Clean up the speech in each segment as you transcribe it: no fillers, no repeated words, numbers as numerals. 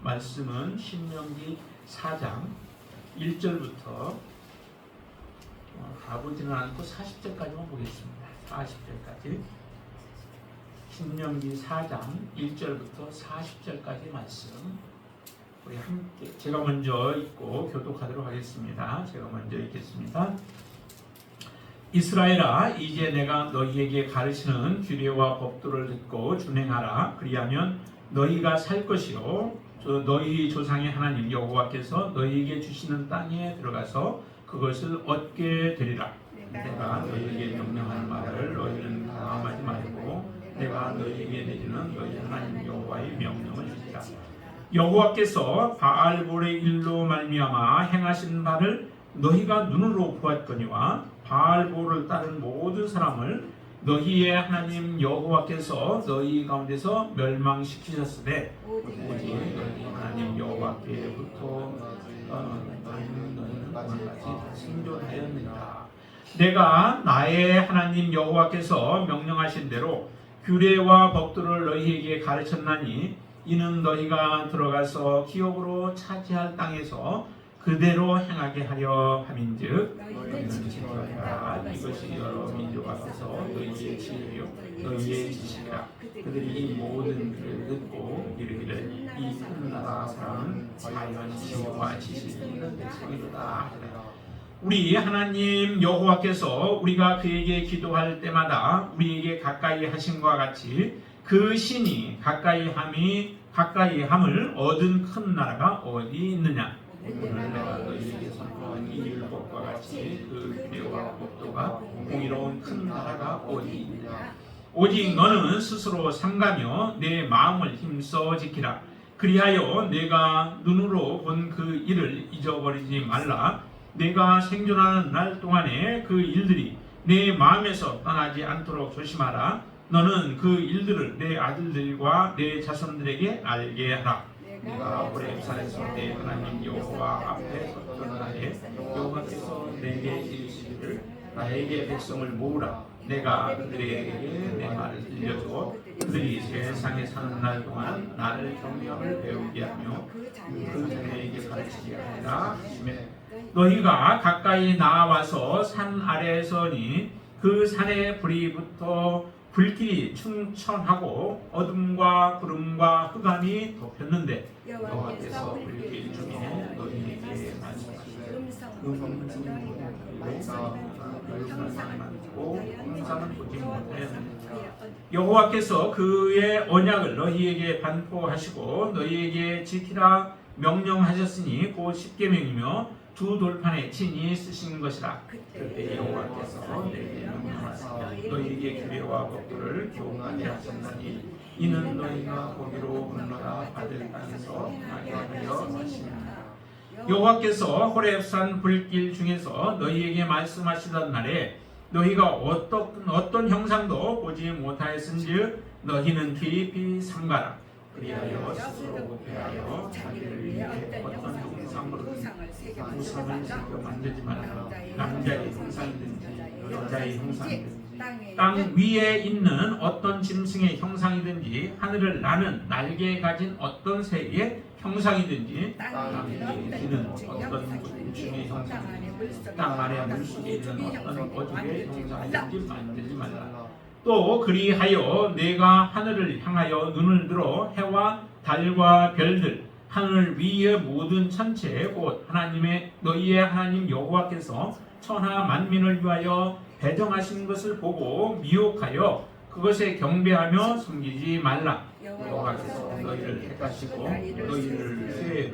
말씀은 신명기 4장 1절부터 가보지는 않고 40절까지만 보겠습니다. 40절까지 신명기 4장 1절부터 40절까지 말씀 우리 함께 제가 먼저 읽고 교독하도록 하겠습니다. 제가 먼저 읽겠습니다. 이스라엘아, 이제 내가 너희에게 가르치는 규례와 법도를 듣고 준행하라. 그리하면 너희가 살 것이요 너희 조상의 하나님 여호와께서 너희에게 주시는 땅에 들어가서 그것을 얻게 되리라. 내가 너희에게 명령하는 말을 너희는 가감하지 말고 내가 너희에게 내리는 너희 하나님 여호와의 명령을 지키라. 여호와께서 바알볼의 일로 말미암아 행하신 바를 너희가 눈으로 보았거니와 바알볼을 따른 모든 사람을 너희의 하나님 여호와께서 너희 가운데서 멸망시키셨으되 오직 너희 하나님 여호와께로부터 너희는 그만까지 생존하였느니라. 내가 나의 하나님 여호와께서 명령하신 대로 규례와 법도를 너희에게 가르쳤나니 이는 너희가 들어가서 기업으로 차지할 땅에서 그대로 행하게 하려 함인즉 너희는 지켜라. 이것이 여러 민족 앞에서 너희의 지혜요 너희의 지식이라. 그들이 이 모든 글을 듣고 이르기를 이 큰 나라 사람은 과연 지혜와 지식이 있는 백성이로다 하더라. 우리 하나님 여호와께서 우리가 그에게 기도할 때마다 우리에게 가까이 하심과 같이 그 신이 가까이 함을 얻은 큰 나라가 어디 있느냐. 오늘 내가 너희에게 선포한 이 율법과 같이 그 규례와 법도가 공의로운 큰 나라가 어디 있느냐. 오직 너는 스스로 삼가며 내 마음을 힘써 지키라. 그리하여 내가 눈으로 본 그 일을 잊어버리지 말라. 내가 생존하는 날 동안에 그 일들이 내 마음에서 떠나지 않도록 조심하라. 너는 그 일들을 내 아들들과 내 자손들에게 알게 하라. 내가 호렙산에서 내 하나님 여호와 앞에 섰던 날에 여호와께서 내게 이르시기를 나에게 백성을 모으라. 내가 그들에게 내 말을 들려주어 그들이 세상에 사는 날 동안 나를 경명을 배우게 하며 그 자녀에게 가르치게 하리라 하시매 너희가 가까이 나와서 산 아래에 서니 그 산에 불이 붙어 불길이 충천하고 어둠과 구름과 흑암이 덮였는데 여호와께서 불길 중에 너희에게 말씀하시되 형상은 보지 못하였느니라. 여호와께서 그의 언약을 너희에게 반포하시고 너희에게 지키라 명령하셨으니 곧 십계명이며 두 돌판에 친히 쓰신 것이라. 그때 여호와께서 내게 명령하시되 너희에게 규례와 법도를 교훈하게 하셨나니 이는 너희가 거기로 건너가 받을 땅에서 나게 하려 하심이니라. 여호와께서 호렙산 불길 중에서 너희에게 말씀하시던 날에 너희가 어떤 형상도 보지 못하였은즉 너희는 깊이 삼가라. 그리하여 스스로 목회하여 자기를 위해 어떤 형상으로든 우상을 새겨 만들지 말라. 남자의 형상이든지 여자의 형상이든지 땅 위에 있는 어떤 짐승의 형상이든지 하늘을 나는 날개 가진 어떤 새의 형상이든지 땅 위에 있는 어떤 곤충의 형상이든지 땅 아래 물속에 있는 어떤 어족의 형상이든지 만들지 말라. 또 그리하여 내가 하늘을 향하여 눈을 들어 해와 달과 별들 하늘 위의 모든 천체 곧 너희의 하나님 여호와께서 천하 만민을 위하여 배정하신 것을 보고 미혹하여 그것에 경배하며 숨기지 말라. 여호와께서 너희를 택하시고 너희를 새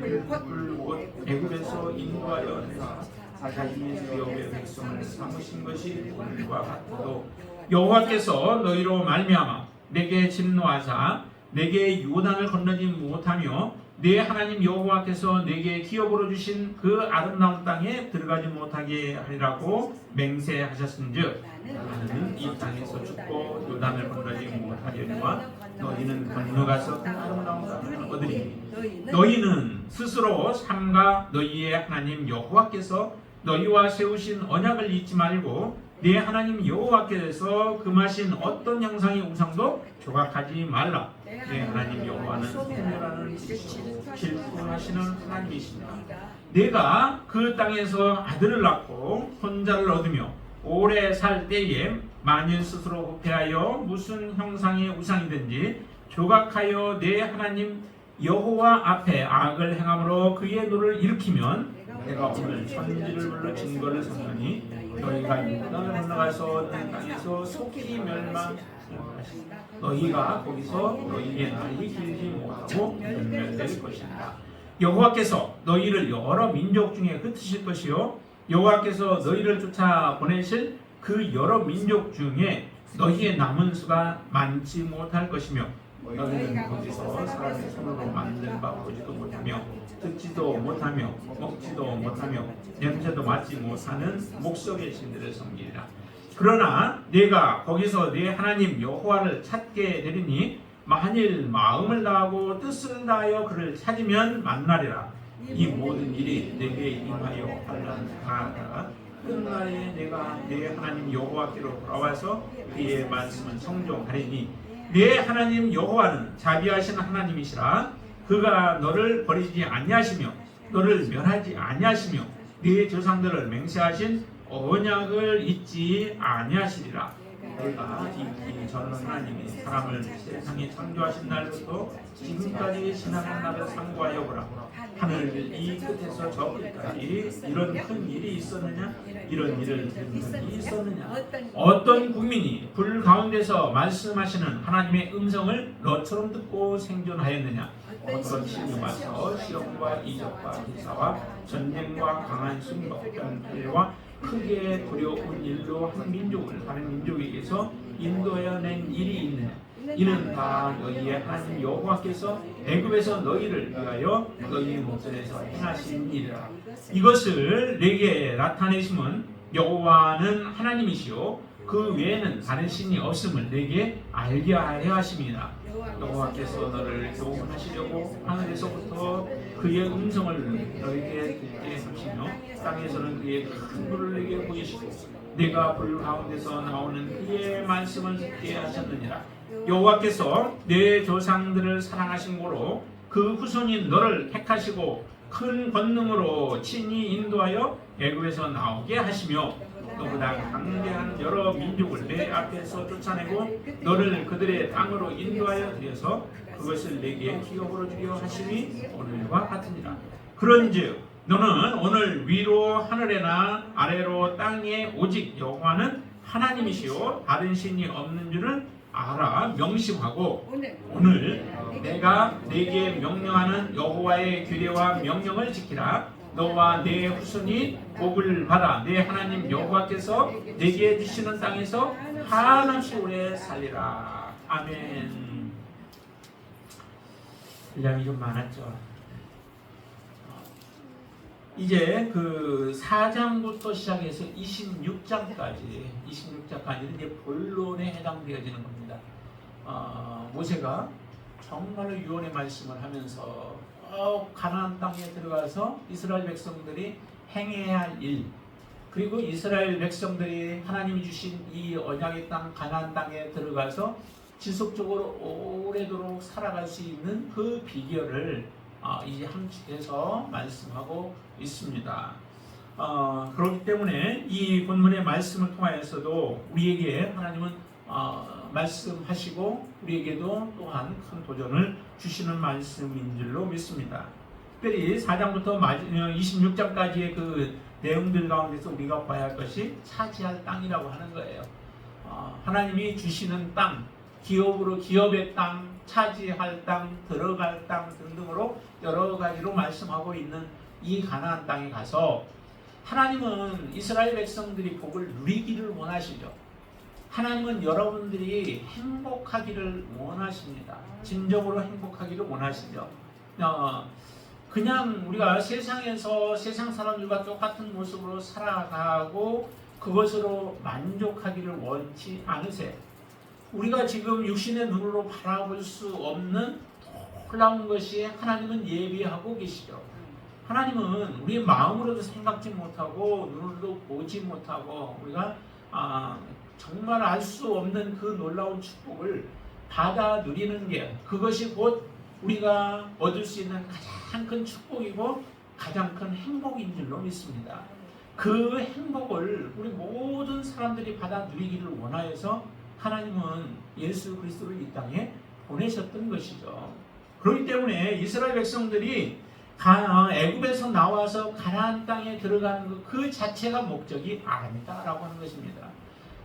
애굽에서 인도하여 내사 자기의 기업의 백성을 삼으신 것이 오늘과 같아도 여호와께서 너희로 말미암아 내게 진노하사 내게 요단을 건너지 못하며 내 하나님 여호와께서 내게 기업으로 주신 그 아름다운 땅에 들어가지 못하게 하리라고 맹세하셨은즉 나는 이 땅에서 죽고 요단을 건너지 못하려니와 너희는 건너가서 그 아름다운 땅을 얻으리니 너희는 스스로 삼가 너희의 하나님 여호와께서 너희와 세우신 언약을 잊지 말고 네 하나님 여호와께서 금하신 어떤 형상의 우상도 조각하지 말라. 내 하나님 여호와는 생멸하는 질투하시는 하나님이십니다. 내가 그 땅에서 아들을 낳고 손자를 얻으며 오래 살 때에 만일 스스로 후패하여 무슨 형상의 우상이든지 조각하여 내 하나님 여호와 앞에 악을 행함으로 그의 노를 일으키면 내가 오늘 천지를 불러 증거를 삼으니 너희가 요단을 건너가서 내 땅에서 속히 멸망하시리라. 너희가 거기서 너희의 날이 길지 못하고 멸멸될 것이다. 여호와께서 너희를 여러 민족 중에 흩으실 것이요 여호와께서 너희를 쫓아 보내실 그 여러 민족 중에 너희의 남은 수가 많지 못할 것이며 너희는 거기서 사람의 손으로 만든 바 보지도 못하며 듣지도 못하며 먹지도 못하며 냄새도 맡지 못하는 목석의 신들을 섬기리라. 그러나 내가 거기서 내 하나님 여호와를 찾게 되리니 만일 마음을 다하고 뜻을 다하여 그를 찾으면 만나리라. 이 모든 일이 내게 임하여 하다가 끝날에 내가 내 하나님 여호와께로 돌아와서 그의 말씀을 청종하리니 내 하나님 여호와는 자비하신 하나님이시라. 그가 너를 버리지 아니하시며 너를 멸하지 아니하시며 네 조상들을 맹세하신 언약을 잊지 아니하시리라. 내가 이 전는 하나님이 사람을 세상에 창조하신 날부터 지금까지 지나간 날을 상고하여 보라. 하늘 이 끝에서 저 끝까지 이런 큰 일이 있었느냐? 이런 일을 있었느냐? 어떤 국민이 불 가운데서 말씀하시는 하나님의 음성을 너처럼 듣고 생존하였느냐? 어떤 신이 와서 시험과 이적과 기사와 전쟁과 강한 순과 변폐와 크게 두려운 일로 한 민족을 다른 민족에게서 인도해낸 일이 있느냐? 이는 다 너희의 하나님 여호와께서 애굽에서 너희를 위하여 너희 목전에서 행하신 일이라. 이것을 내게 나타내심은 여호와는 하나님이시요 그 외에는 다른 신이 없음을 내게 알게 하려 하심이라. 여호와께서 너를 교훈하시려고 하늘에서부터 그의 음성을 너에게 듣게 하시며 땅에서는 그의 큰 불을 내게 보이시고 내가 불 가운데서 나오는 그의 말씀을 듣게 하셨느니라. 여호와께서 내 조상들을 사랑하신 고로 그 후손인 너를 택하시고 큰 권능으로 친히 인도하여 애굽에서 나오게 하시며 너보다 강대한 여러 민족을 내 앞에서 쫓아내고 너를 그들의 땅으로 인도하여 들여서 그것을 내게 기업으로 주려 하심이 오늘과 같으니라. 그런즉 너는 오늘 위로 하늘에나 아래로 땅에 오직 여호와는 하나님이시요 다른 신이 없는 줄을 알아 명심하고 오늘 내가 내게 명령하는 여호와의 규례와 명령을 지키라. 너와 내 후손이 복을 받아 내 하나님 여호와께서 내게 주시는 땅에서 한없이 오래 살리라. 아멘. 분량이 좀 많았죠. 이제 그 4장부터 시작해서 26장까지는 이제 본론에 해당되어지는 겁니다. 모세가 정말로 유언의 말씀을 하면서 가나안 땅에 들어가서 이스라엘 백성들이 행해야 할 일, 그리고 이스라엘 백성들이 하나님이 주신 이 언약의 땅 가나안 땅에 들어가서 지속적으로 오래도록 살아갈 수 있는 그 비결을 이제 함축해서 말씀하고 있습니다. 그렇기 때문에 이 본문의 말씀을 통하여서도 우리에게 하나님은 말씀하시고 우리에게도 또한 큰 도전을 주시는 말씀인 줄로 믿습니다. 특별히 4장부터 26장까지의 그 내용들 가운데서 우리가 봐야 할 것이 차지할 땅이라고 하는 거예요. 하나님이 주시는 땅, 기업의 땅, 차지할 땅, 들어갈 땅 등등으로 여러 가지로 말씀하고 있는 이 가나안 땅에 가서 하나님은 이스라엘 백성들이 복을 누리기를 원하시죠. 하나님은 여러분들이 행복하기를 원하십니다. 진정으로 행복하기를 원하시죠. 그냥 우리가 세상에서 세상 사람들과 똑같은 모습으로 살아가고 그것으로 만족하기를 원치 않으세요. 우리가 지금 육신의 눈으로 바라볼 수 없는 놀라운 것이 하나님은 예비하고 계시죠. 하나님은 우리 마음으로도 생각지 못하고 눈으로도 보지 못하고 우리가 정말 알 수 없는 그 놀라운 축복을 받아 누리는 게 그것이 곧 우리가 얻을 수 있는 가장 큰 축복이고 가장 큰 행복인 줄로 믿습니다. 그 행복을 우리 모든 사람들이 받아 누리기를 원하여서 하나님은 예수 그리스도를 이 땅에 보내셨던 것이죠. 그렇기 때문에 이스라엘 백성들이 애굽에서 나와서 가나안 땅에 들어가는 그 자체가 목적이 아니다라고 하는 것입니다.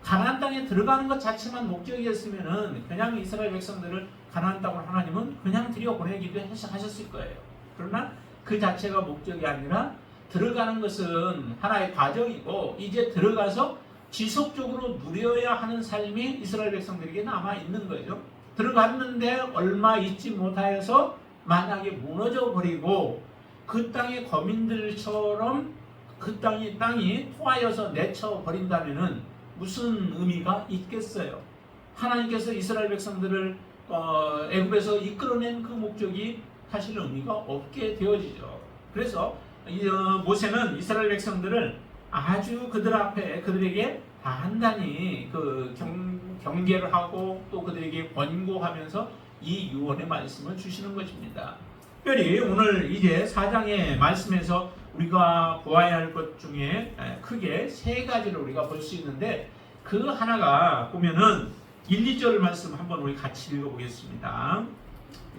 가나안 땅에 들어가는 것 자체만 목적이었으면은 그냥 이스라엘 백성들을 가나안 땅으로 하나님은 그냥 들여보내기도 하셨을 거예요. 그러나 그 자체가 목적이 아니라 들어가는 것은 하나의 과정이고 이제 들어가서 지속적으로 누려야 하는 삶이 이스라엘 백성들에게 남아 있는 거죠. 들어갔는데 얼마 있지 못하여서 만약에 무너져 버리고 그 땅의 거민들처럼 그 땅이 토하여서 내쳐 버린다면은 무슨 의미가 있겠어요? 하나님께서 이스라엘 백성들을 애굽에서 이끌어낸 그 목적이 사실 의미가 없게 되어지죠. 그래서 모세는 이스라엘 백성들을 아주 그들 앞에 그들에게 단단히 경계를 하고 또 그들에게 권고하면서 이 유언의 말씀을 주시는 것입니다. 특별히 오늘 이제 4장의 말씀에서 우리가 보아야 할 것 중에 크게 세 가지를 우리가 볼 수 있는데 그 하나가 보면은 1, 2절 말씀 한번 우리 같이 읽어보겠습니다.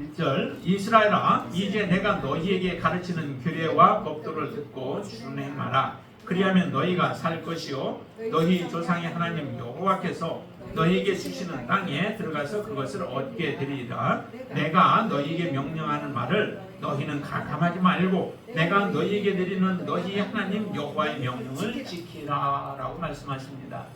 1절 이스라엘아 이제 내가 너희에게 가르치는 규례와 법도를 듣고 준행하라. 그리하면 너희가 살 것이요 너희 조상의 하나님 여호와께서 너희에게 주시는 땅에 들어가서 그것을 얻게 되리이다. 내가 너희에게 명령하는 말을 너희는 가감하지 말고 내가 너희에게 내리는 너희 하나님 여호와의 명령을 지키라 라고 말씀하십니다.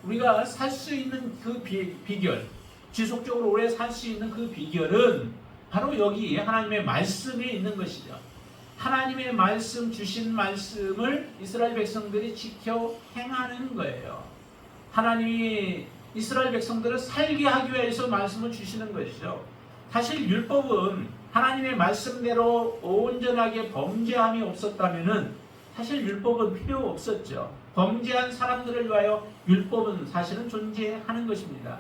우리가 살 수 있는 그 비결, 지속적으로 오래 살 수 있는 그 비결은 바로 여기 하나님의 말씀에 있는 것이죠. 하나님의 말씀, 주신 말씀을 이스라엘 백성들이 지켜 행하는 거예요. 하나님이 이스라엘 백성들을 살게 하기 위해서 말씀을 주시는 것이죠. 사실 율법은 하나님의 말씀대로 온전하게 범죄함이 없었다면 사실 율법은 필요 없었죠. 범죄한 사람들을 위하여 율법은 사실은 존재하는 것입니다.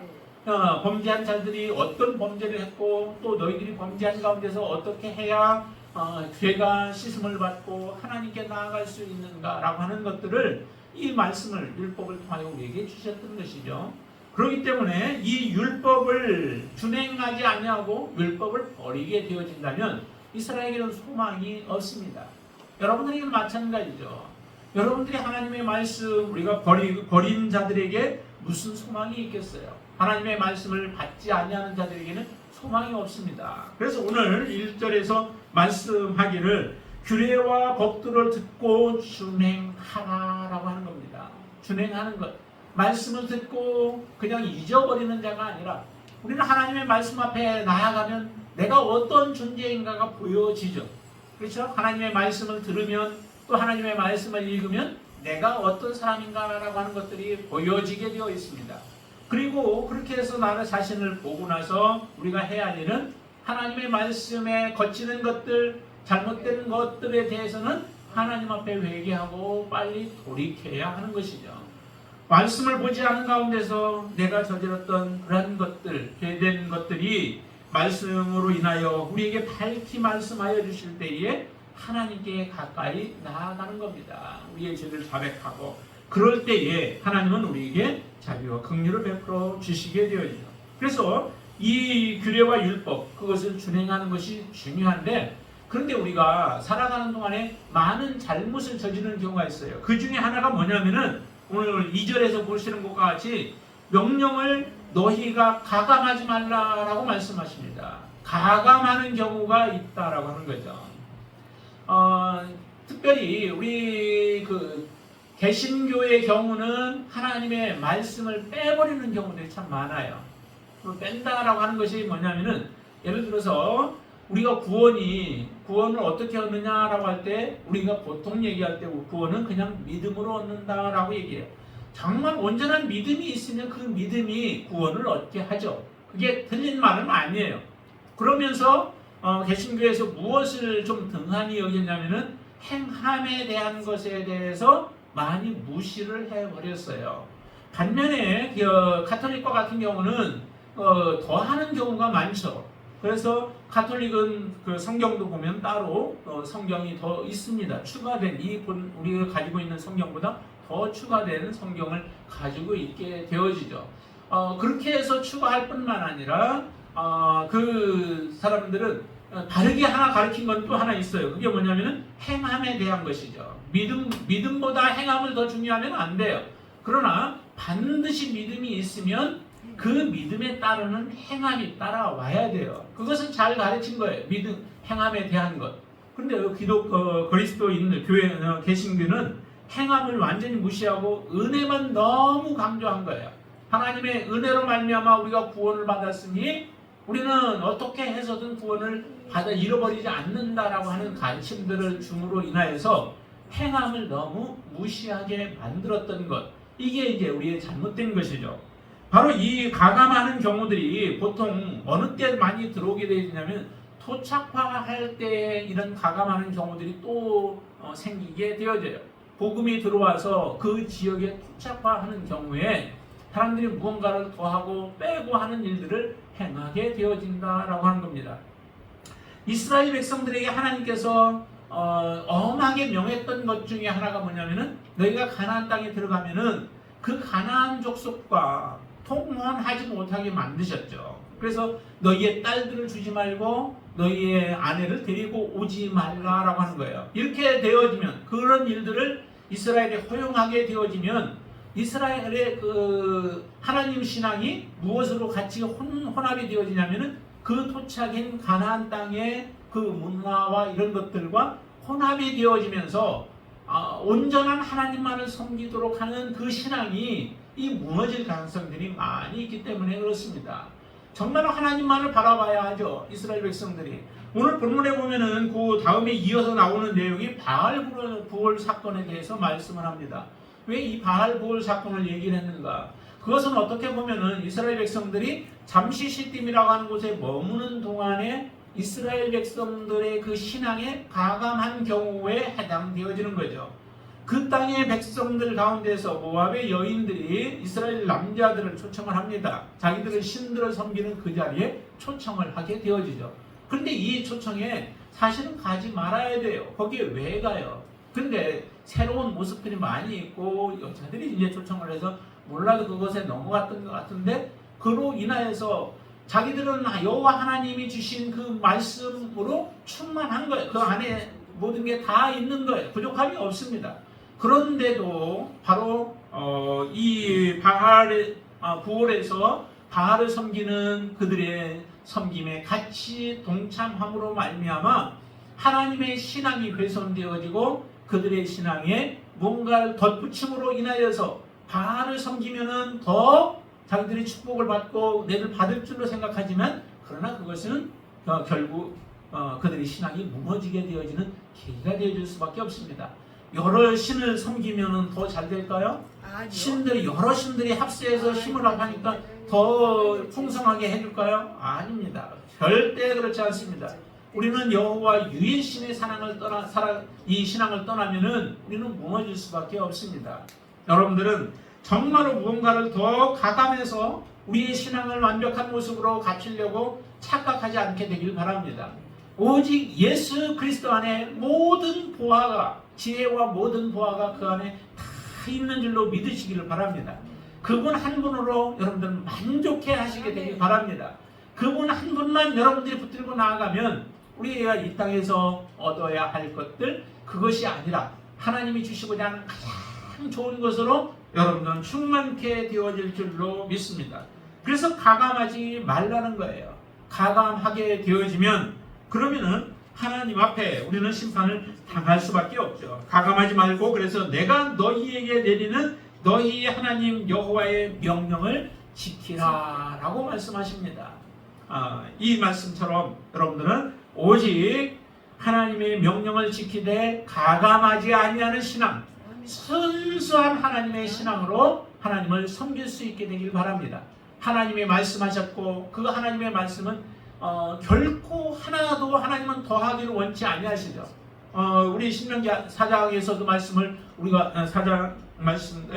범죄한 자들이 어떤 범죄를 했고 또 너희들이 범죄한 가운데서 어떻게 해야 죄가 씻음을 받고 하나님께 나아갈 수 있는가라고 하는 것들을 이 말씀을 율법을 통하여 우리에게 주셨던 것이죠. 그렇기 때문에 이 율법을 준행하지 아니하고 율법을 버리게 되어진다면 이스라엘에게는 소망이 없습니다. 여러분들에게는 마찬가지죠. 여러분들이 하나님의 말씀 우리가 버린 자들에게 무슨 소망이 있겠어요? 하나님의 말씀을 받지 아니하는 자들에게는 소망이 없습니다. 그래서 오늘 1절에서 말씀하기를 규례와 법도를 듣고 준행하라라고 하는 겁니다. 준행하는 것. 말씀을 듣고 그냥 잊어버리는 자가 아니라 우리는 하나님의 말씀 앞에 나아가면 내가 어떤 존재인가가 보여지죠. 그렇죠? 하나님의 말씀을 들으면 또 하나님의 말씀을 읽으면 내가 어떤 사람인가라고 하는 것들이 보여지게 되어 있습니다. 그리고 그렇게 해서 나를 자신을 보고 나서 우리가 해야 할 일은 하나님의 말씀에 거치는 것들, 잘못된 것들에 대해서는 하나님 앞에 회개하고 빨리 돌이켜야 하는 것이죠. 말씀을 보지 않은 가운데서 내가 저질렀던 그런 것들, 죄된 것들이 말씀으로 인하여 우리에게 밝히 말씀하여 주실 때에 하나님께 가까이 나아가는 겁니다. 우리의 죄를 자백하고 그럴 때에 하나님은 우리에게 자비와 긍휼을 베풀어 주시게 되어지죠. 그래서 이 규례와 율법 그것을 준행하는 것이 중요한데 그런데 우리가 살아가는 동안에 많은 잘못을 저지르는 경우가 있어요. 그 중에 하나가 뭐냐면은 오늘 2절에서 보시는 것과 같이 명령을 너희가 가감하지 말라라고 말씀하십니다. 가감하는 경우가 있다라고 하는 거죠. 특별히 우리 개신교의 경우는 하나님의 말씀을 빼버리는 경우들이 참 많아요. 뺀다라고 하는 것이 뭐냐면은 예를 들어서 우리가 구원을 어떻게 얻느냐라고 할 때 우리가 보통 얘기할 때 구원은 그냥 믿음으로 얻는다라고 얘기해요. 정말 온전한 믿음이 있으면 그 믿음이 구원을 얻게 하죠. 그게 틀린 말은 아니에요. 그러면서 개신교에서 무엇을 좀 등한히 여겼냐면은 행함에 대한 것에 대해서 많이 무시를 해버렸어요. 반면에 가톨릭과 같은 경우는 더하는 경우가 많죠. 그래서 가톨릭은 그 성경도 보면 따로 성경이 더 있습니다. 추가된 우리가 가지고 있는 성경보다 더 추가된 성경을 가지고 있게 되어지죠. 그렇게 해서 추가할 뿐만 아니라 그 사람들은 다르게 하나 가르친 건 또 하나 있어요. 그게 뭐냐면은 행함에 대한 것이죠. 믿음보다 행함을 더 중요하면 안 돼요. 그러나 반드시 믿음이 있으면 그 믿음에 따르는 행함이 따라와야 돼요. 그것은 잘 가르친 거예요. 행함에 대한 것. 근데 그리스도인 교회 개신교는 행함을 완전히 무시하고 은혜만 너무 강조한 거예요. 하나님의 은혜로 말미암아 우리가 구원을 받았으니 우리는 어떻게 해서든 구원을 받아 잃어버리지 않는다라고 하는 가르침들을 줌으로 인하여서 행함을 너무 무시하게 만들었던 것. 이게 이제 우리의 잘못된 것이죠. 바로 이 가감하는 경우들이 보통 어느 때 많이 들어오게 되냐면 토착화할 때 이런 가감하는 경우들이 또 생기게 되어져요. 복음이 들어와서 그 지역에 토착화하는 경우에 사람들이 무언가를 더하고 빼고 하는 일들을 행하게 되어진다라고 하는 겁니다. 이스라엘 백성들에게 하나님께서 엄하게 명했던 것 중에 하나가 뭐냐면은 너희가 가나안 땅에 들어가면은 그 가나안 족속과 통혼하지 못하게 만드셨죠. 그래서 너희의 딸들을 주지 말고 너희의 아내를 데리고 오지 말라라고 하는 거예요. 이렇게 되어지면 그런 일들을 이스라엘이 허용하게 되어지면 이스라엘의 그 하나님 신앙이 무엇으로 같이 혼합이 되어지냐면은 그 토착인 가나안 땅의 그 문화와 이런 것들과 혼합이 되어지면서 온전한 하나님만을 섬기도록 하는 그 신앙이 이 무너질 가능성들이 많이 있기 때문에 그렇습니다. 정말 하나님만을 바라봐야 하죠. 이스라엘 백성들이. 오늘 본문에 보면은 그 다음에 이어서 나오는 내용이 바알 부월 사건에 대해서 말씀을 합니다. 왜 이 바알 부월 사건을 얘기를 했는가? 그것은 어떻게 보면은 이스라엘 백성들이 잠시 시딤이라고 하는 곳에 머무는 동안에 이스라엘 백성들의 그 신앙에 가감한 경우에 해당되어지는 거죠. 그 땅의 백성들 가운데서 모압의 여인들이 이스라엘 남자들을 초청을 합니다. 자기들의 신들을 섬기는 그 자리에 초청을 하게 되어지죠. 그런데 이 초청에 사실은 가지 말아야 돼요. 거기에 왜 가요? 근데 새로운 모습들이 많이 있고 여자들이 이제 초청을 해서 몰라도 그것에 넘어갔던 것 같은데 그로 인하여서 자기들은 여호와 하나님이 주신 그 말씀으로 충만한 거예요. 그 안에 모든 게 다 있는 거예요. 부족함이 없습니다. 그런데도 바로 이 바알 부월에서 바알을 섬기는 그들의 섬김에 같이 동참함으로 말미암아 하나님의 신앙이 훼손되어지고 그들의 신앙에 뭔가를 덧붙임으로 인하여서 바알을 섬기면은 더 자기들이 축복을 받고 내를 받을 줄로 생각하지만 그러나 그것은 결국 그들의 신앙이 무너지게 되어지는 계기가 되어질 수밖에 없습니다. 여러 신을 섬기면 더 잘 될까요? 아니요. 여러 신들이 합세해서 힘을 합하니까 더 풍성하게 해줄까요? 아닙니다. 절대 그렇지 않습니다. 우리는 여호와 유일신의 이 신앙을 떠나면은 우리는 무너질 수밖에 없습니다. 여러분들은 정말로 무언가를 더 가감해서 우리의 신앙을 완벽한 모습으로 갖추려고 착각하지 않게 되길 바랍니다. 오직 예수 그리스도 안에 모든 보화가 지혜와 모든 보화가 그 안에 다 있는 줄로 믿으시기를 바랍니다. 그분 한 분으로 여러분들 만족해 하시게 되길 바랍니다. 그분 한 분만 여러분들이 붙들고 나아가면 우리가 이 땅에서 얻어야 할 것들 그것이 아니라 하나님이 주시고자 하는 가장 좋은 것으로 여러분들은 충만케 되어질 줄로 믿습니다. 그래서 가감하지 말라는 거예요. 가감하게 되어지면 그러면은 하나님 앞에 우리는 심판을 당할 수밖에 없죠. 가감하지 말고 그래서 내가 너희에게 내리는 너희 하나님 여호와의 명령을 지키라 라고 말씀하십니다. 이 말씀처럼 여러분들은 오직 하나님의 명령을 지키되 가감하지 아니하는 신앙, 순수한 하나님의 신앙으로 하나님을 섬길 수 있게 되길 바랍니다. 하나님이 말씀하셨고 그 하나님의 말씀은 결코 하나도 하나님은 더하기를 원치 아니하시죠. 우리 신명기 4장에서도 말씀을 우리가 4장 말씀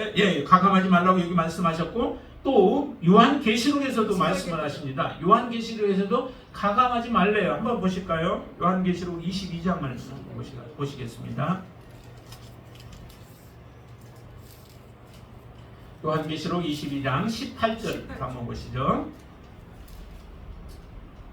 가감하지 말라고 여기 말씀하셨고 또 요한계시록에서도 말씀을 하십니다. 요한계시록에서도 가감하지 말래요. 한번 보실까요? 요한계시록 22장 말씀 보시겠습니다. 요한계시록 22장 18절 한번 보시죠.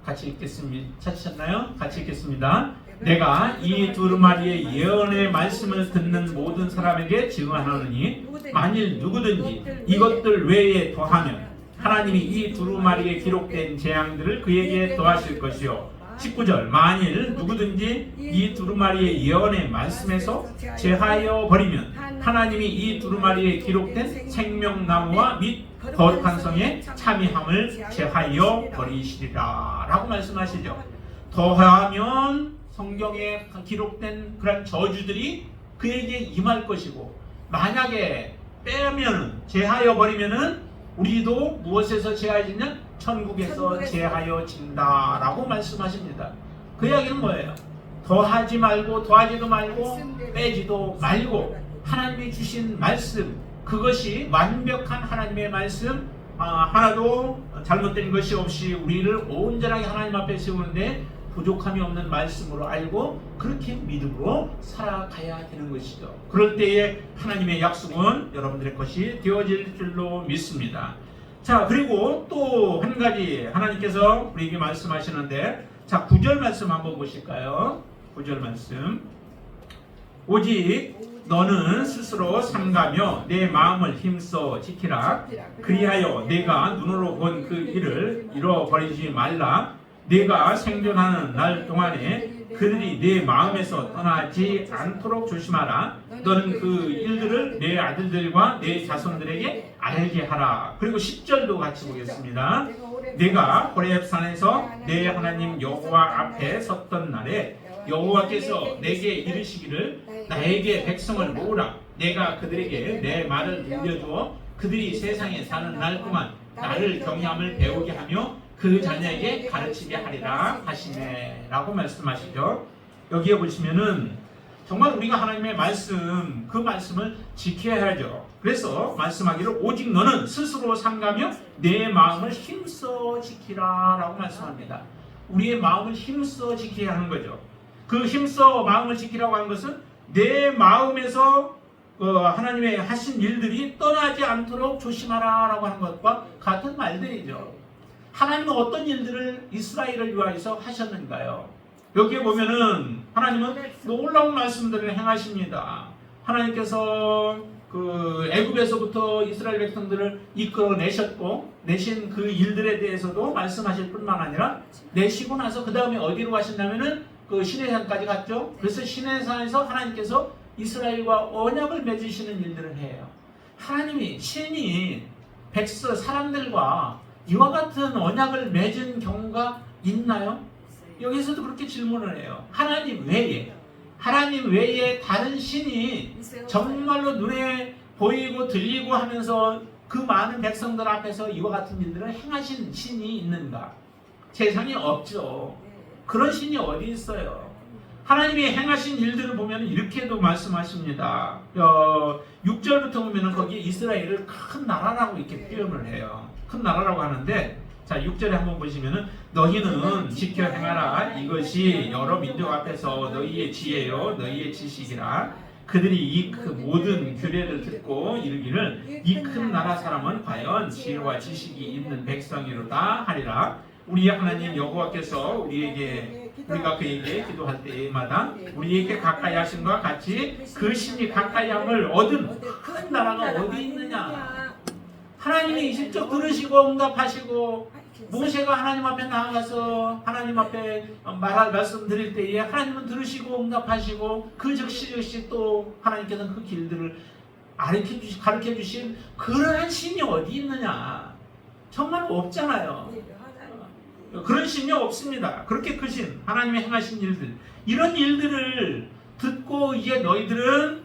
같이 읽겠습니다. 찾으셨나요? 같이 읽겠습니다. 내가 이 두루마리의 예언의 말씀을 듣는 모든 사람에게 증언하노니 만일 누구든지 이것들 외에 더하면 하나님이 이 두루마리에 기록된 재앙들을 그에게 더하실 것이요. 19절 만일 누구든지 이 두루마리의 예언의 말씀에서 제하여 버리면 하나님이 이 두루마리에 기록된 생명나무와 및 거룩한 성에 참이함을 제하여 버리시리라 라고 말씀하시죠. 더하면 성경에 기록된 그런 저주들이 그에게 임할 것이고, 만약에 빼면 제하여 버리면은 우리도 무엇에서 제하여지냐? 천국에서 제하여진다 라고 말씀하십니다. 그 이야기는 뭐예요? 더하지 말고 더하지도 말고 빼지도 말고 하나님이 주신 말씀, 그것이 완벽한 하나님의 말씀, 하나도 잘못된 것이 없이 우리를 온전하게 하나님 앞에 세우는데 부족함이 없는 말씀으로 알고 그렇게 믿음으로 살아가야 되는 것이죠. 그럴 때에 하나님의 약속은 여러분들의 것이 되어질 줄로 믿습니다. 자, 그리고 또 한 가지 하나님께서 우리에게 말씀하시는데, 자, 9절 말씀 한번 보실까요? 9절 말씀. 오직 너는 스스로 삼가며 내 마음을 힘써 지키라. 그리하여 내가 눈으로 본 그 일을 잃어버리지 말라. 내가 생존하는 날 동안에 그들이 내 마음에서 떠나지 않도록 조심하라. 너는 그 일들을 내 아들들과 내 자손들에게 알게 하라. 그리고 10절도 같이 보겠습니다. 내가 호렙산에서 내 하나님 여호와 앞에 섰던 날에 여호와께서 내게 이르시기를 나에게 백성을 모으라. 내가 그들에게 내 말을 들려주어 그들이 세상에 사는 날 동안 나를 경외함을 배우게 하며 그 자녀에게 가르치게 하리라 하시네 라고 말씀하시죠. 여기에 보시면은 정말 우리가 하나님의 말씀, 그 말씀을 지켜야 하죠. 그래서 말씀하기를 오직 너는 스스로 삼가며 내 마음을 힘써 지키라 라고 말씀합니다. 우리의 마음을 힘써 지켜야 하는 거죠. 그 힘써 마음을 지키라고 하는 것은 내 마음에서 하나님의 하신 일들이 떠나지 않도록 조심하라 라고 하는 것과 같은 말들이죠. 하나님은 어떤 일들을 이스라엘을 위하여서 하셨는가요? 여기에 보면은 하나님은 놀라운 말씀들을 행하십니다. 하나님께서 그 애굽에서부터 이스라엘 백성들을 이끌어내셨고 내신 그 일들에 대해서도 말씀하실 뿐만 아니라 내시고 나서 그 다음에 어디로 가신다면은 그 시내산까지 갔죠. 그래서 시내산에서 하나님께서 이스라엘과 언약을 맺으시는 일들을 해요. 하나님이 신이 백성 사람들과 이와 같은 언약을 맺은 경우가 있나요? 여기서도 그렇게 질문을 해요. 하나님 외에 다른 신이 정말로 눈에 보이고 들리고 하면서 그 많은 백성들 앞에서 이와 같은 일들을 행하신 신이 있는가? 세상에 없죠. 그런 신이 어디 있어요? 하나님이 행하신 일들을 보면 이렇게도 말씀하십니다. 6절부터 보면 거기에 이스라엘을 큰 나라라고 이렇게 표현을 해요. 큰 나라라고 하는데, 자 6절에 한번 보시면은 너희는 지켜 행하라. 이것이 여러 민족 앞에서 너희의 지혜요 너희의 지식이라. 그들이 이 모든 규례를 듣고 이르기를 이 큰 나라 사람은 과연 지혜와 지식이 있는 백성이로다 하리라. 우리 하나님 여호와께서 우리가 그에게 기도할 때마다 우리에게 가까이 하심과 같이 그 신이 가까이 함을 얻은 큰 나라가 어디 있느냐? 하나님이 직접 들으시고 응답하시고, 모세가 하나님 앞에 나아가서 하나님 앞에 말씀 드릴 때에 하나님은 들으시고 응답하시고 그 즉시 또 하나님께서는 그 길들을 가르쳐 주신 그러한 신이 어디 있느냐? 정말 없잖아요. 그런 신이 없습니다. 그렇게 크신 하나님의 행하신 일들, 이런 일들을 듣고 이제 너희들은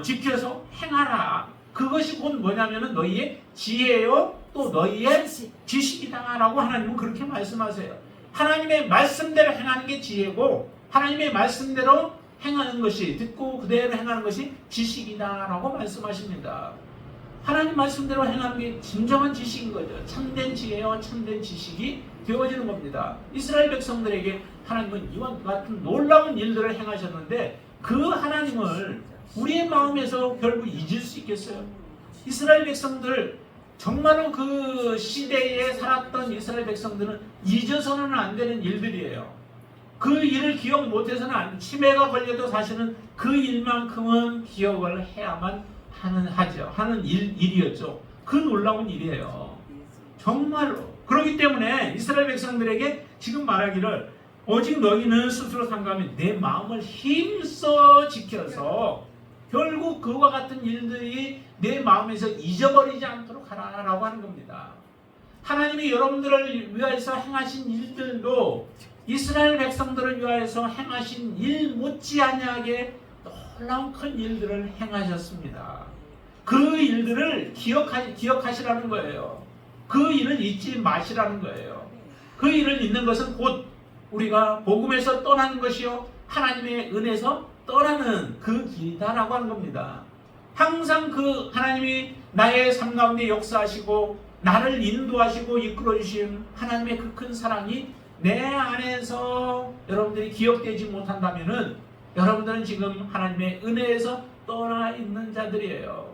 지켜서 행하라. 그것이 곧 뭐냐면은 너희의 지혜요 또 너희의 지식이다라고 하나님은 그렇게 말씀하세요. 하나님의 말씀대로 행하는 게 지혜고 하나님의 말씀대로 행하는 것이, 듣고 그대로 행하는 것이 지식이다라고 말씀하십니다. 하나님 말씀대로 행하는 게 진정한 지식인 거죠. 참된 지혜와 참된 지식이 되어지는 겁니다. 이스라엘 백성들에게 하나님은 이와 같은 놀라운 일들을 행하셨는데 그 하나님을 우리의 마음에서 결국 잊을 수 있겠어요? 이스라엘 백성들, 정말로 그 시대에 살았던 이스라엘 백성들은 잊어서는 안 되는 일들이에요. 그 일을 기억 못해서는 안 돼. 치매가 걸려도 사실은 그 일만큼은 기억을 해야만 하는 일이었죠. 그 놀라운 일이에요. 정말로. 그렇기 때문에 이스라엘 백성들에게 지금 말하기를 오직 너희는 스스로 상감해 내 마음을 힘써 지켜서 결국 그와 같은 일들이 내 마음에서 잊어버리지 않도록 하라라고 하는 겁니다. 하나님이 여러분들을 위하여서 행하신 일들도 이스라엘 백성들을 위하여서 행하신 일 못지않게 놀라운 큰 일들을 행하셨습니다. 그 일들을 기억하시라는 거예요. 그 일을 잊지 마시라는 거예요. 그 일을 잊는 것은 곧 우리가 복음에서 떠나는 것이요 하나님의 은혜에서 떠나는 그 길이다라고 하는 겁니다. 항상 그 하나님이 나의 삶 가운데 역사하시고 나를 인도하시고 이끌어주신 하나님의 그 큰 사랑이 내 안에서 여러분들이 기억되지 못한다면은 여러분들은 지금 하나님의 은혜에서 떠나 있는 자들이에요.